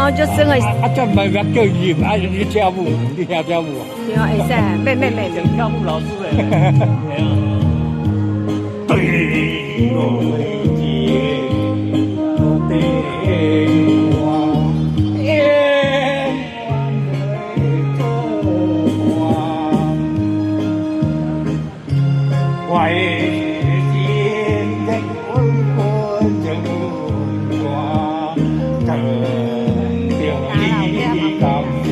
后就生了。这唔系叫演，你跳舞，你跳舞。对啊，会使，妹。跳舞老师诶。对我的我的我，夜晚的我的心在滚滚着我，等着你到天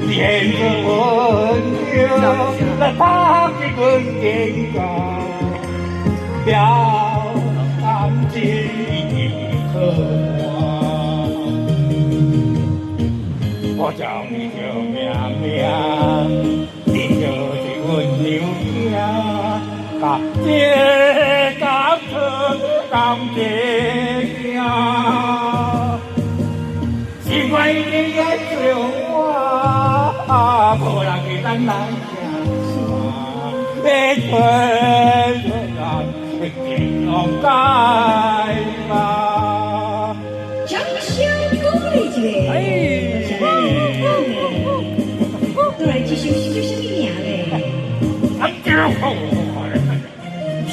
天着温柔，那他的滚天高，表达情意和我。我叫你叫命命，你就是阮娘娘，感谢感谢感谢呀，是为你爱着我，无人会当来听我，要吹咱天龙街吧。掌声鼓励一下。都来这首诗叫什么名嘞？漂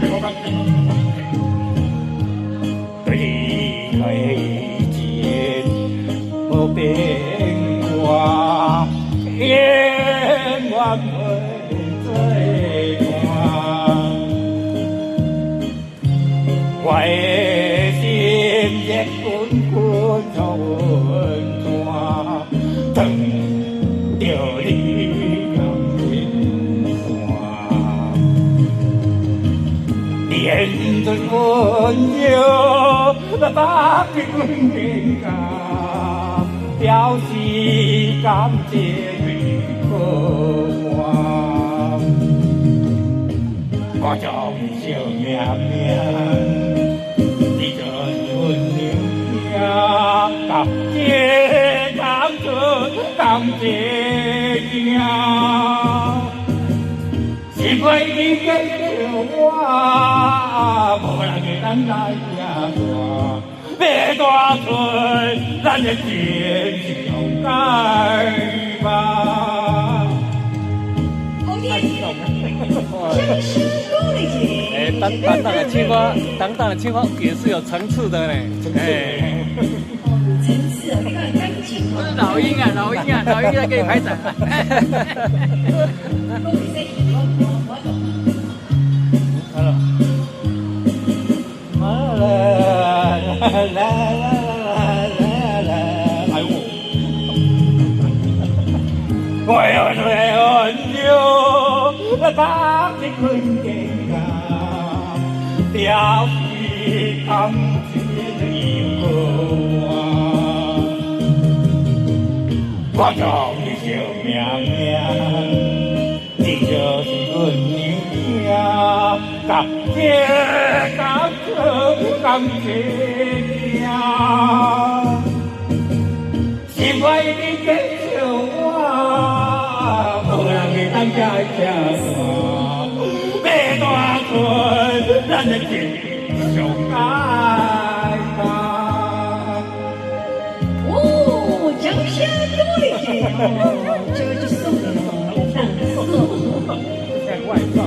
漂对你前无变卦，永远袂做伴。我的心也滚滚像温泉，等着你到天山。连着温柔，那把的阮天家，表示感谢你可我。我叫小命命，你就是阮娘娘，感谢感谢感谢呀，是为你给着我，无人会当来听我，要大吹咱的天上界吧。掌声鼓励一下。当当的青蛙，当当的青蛙也是有层次的呢。哎，层次哦，你看感情不是老鹰啊，老鹰啊，老鹰在给你拍掌。我要是温柔，那把的困境啊，表示感谢你和我。我叫你小命命，你就是阮娘娘，感谢感谢感谢呀，是为你给着我。无人会当家听我，要大吹咱的天上界吧。哦，掌声鼓励一下。这个就送给了我们当送。在外放。